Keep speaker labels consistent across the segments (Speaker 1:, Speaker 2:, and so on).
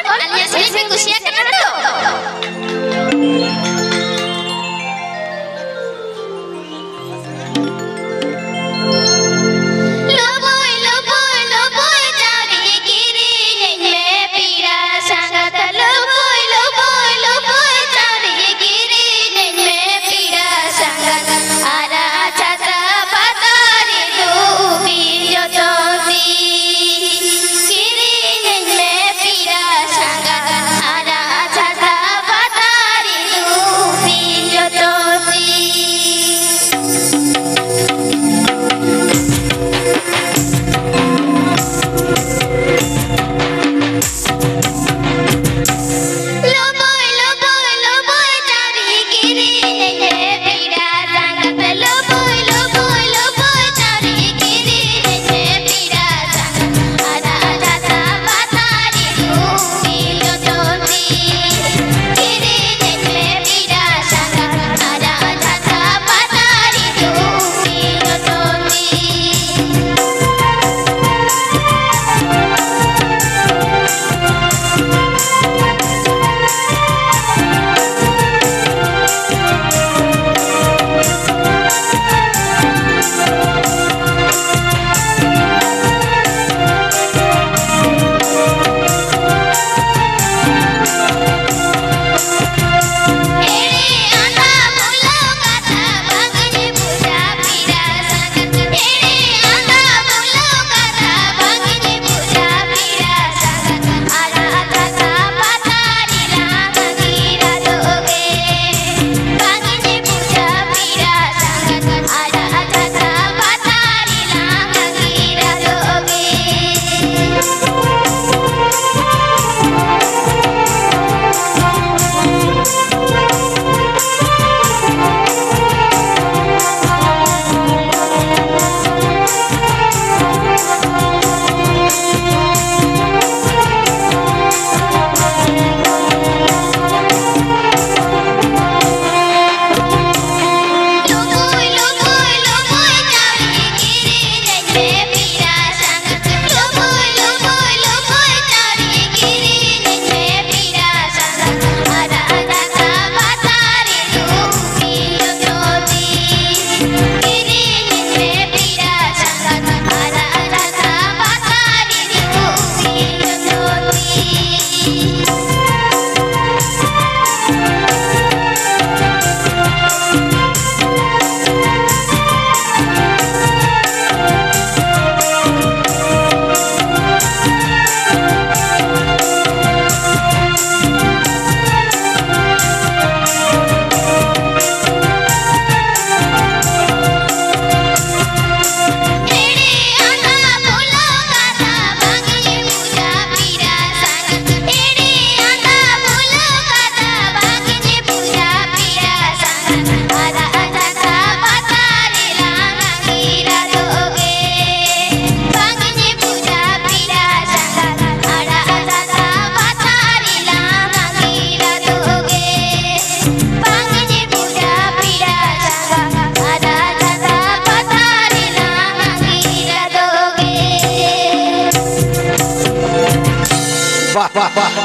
Speaker 1: alias lebih usia kan tuh.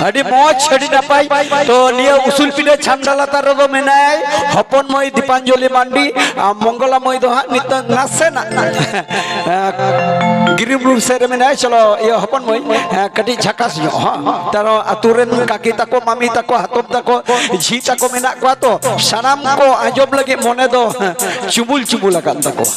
Speaker 2: Adi moch adi napai to dia usul pide chamdala tarodo menai hopon moi Dipanjoli mandi Mongola moi doha nit nasena girimlur sere menai chalo ya hopon moi kati jhakas yo taro aturen kaki tako mami tako hatom tako jhi tako menak ko to sanam ko ajob lagi mone do chubul chubul akan tako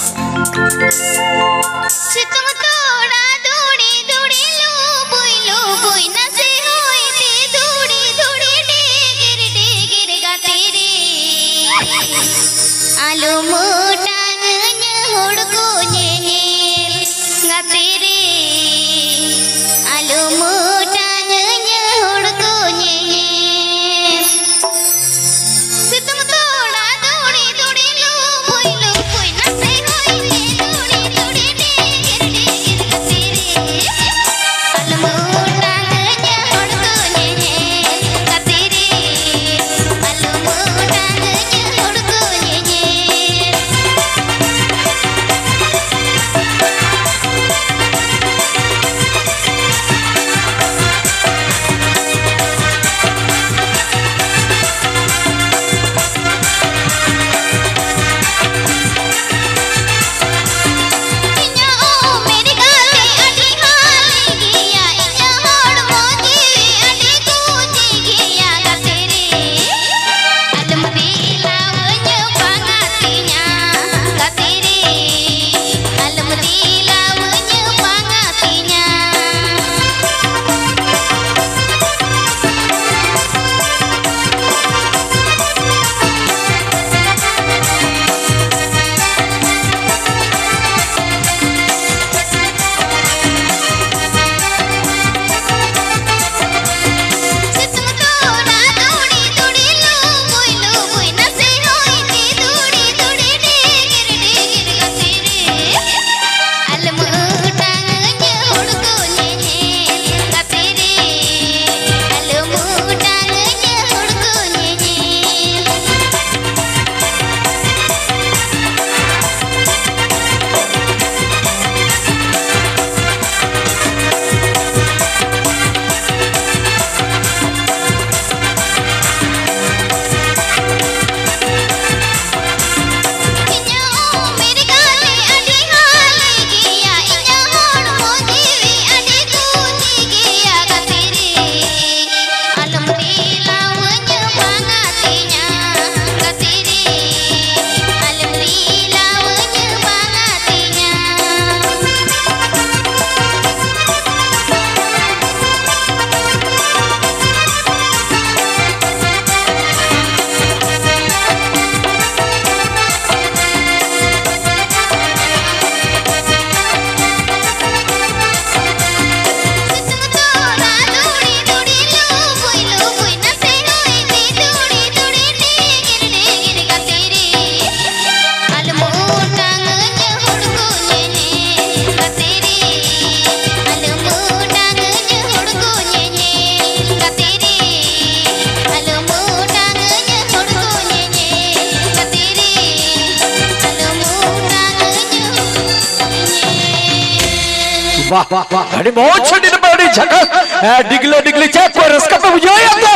Speaker 2: वाह वाह वाह अरे बहुत छोटी ना बड़ी झका डिगले डिगले चाय को रस्का पे बुझाओ या तो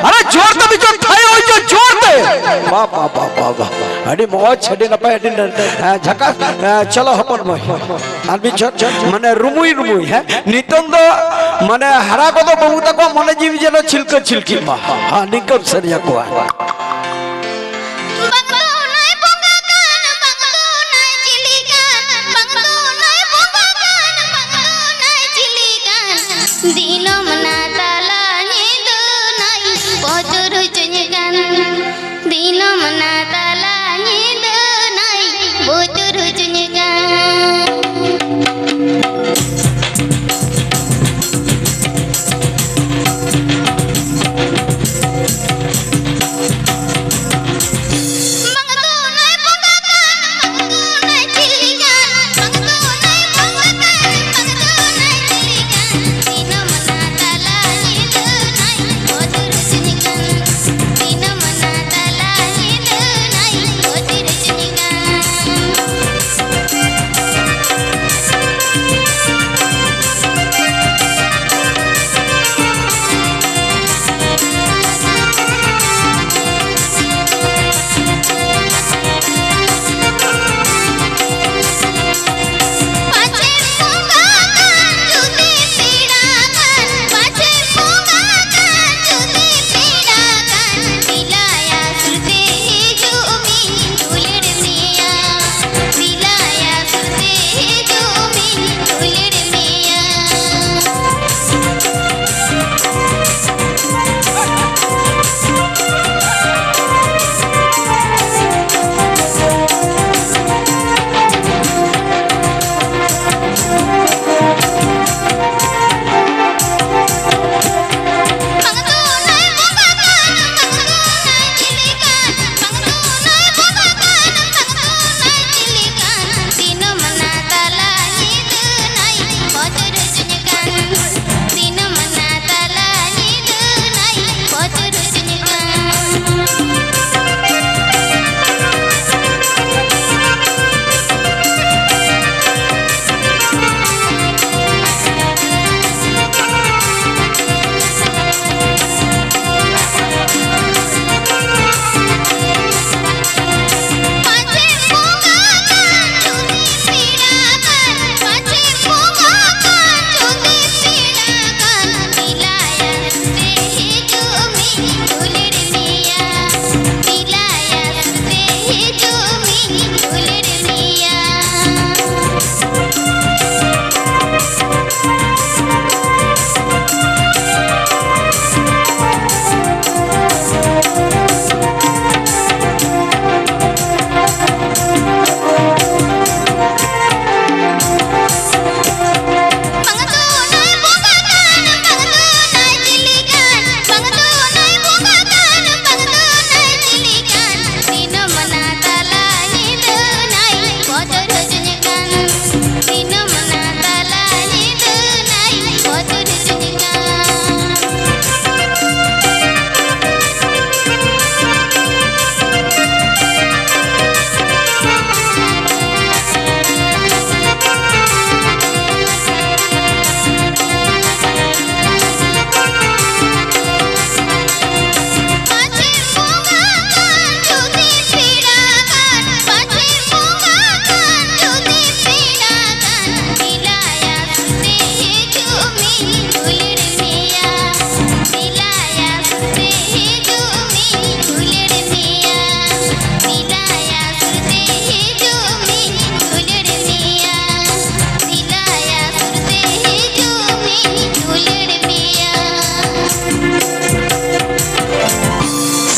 Speaker 2: अरे जोर तो भी जो थाई हो जो जोर दे वाह वाह वाह वाह वाह अरे बहुत छोटी ना बड़ी झका चलो हपन में आदमी माने रुमुई रुमुई है नितंग दो माने हरा को तो बहुत को माने जीव जनो छिलक छिलकी मा हाँ निकम सरिया को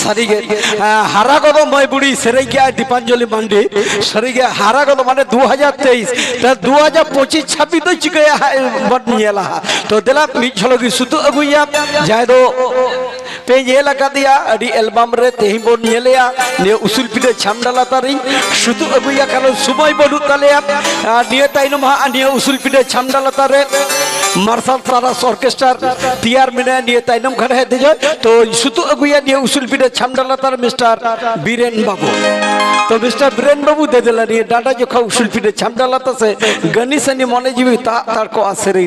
Speaker 2: सरिगे हारा को मई बुड़ी सेरे गया दीपांजलि मांडी सरिगे हारा को माने 2023 त 2025 26 तो चिकया बट नियला तो देला मी छलो की सुतु अगुया जाय दो पे येला का दिया अड़ी एल्बम रे तेही बोन येलेया ने उसूल पिडे छामडाला तारी शुतु अगुया कालो सुमय बडु तालेया निये ताइनो मा निये उसूल पिडे छामडाला तारे मार्शल सारास ऑर्केस्ट्रा तियार मिने निये ताइनम खड़े दिजो तो शुतु अगुया निये उसूल पिडे छामडाला तार मिस्टर बीरेन बाबू तो मिस्टर बीरेन बाबू दे देला निये डाटा जो खा उसूल पिडे छामडाला तसे गनी सनी मने जीवी ता तार को आसरे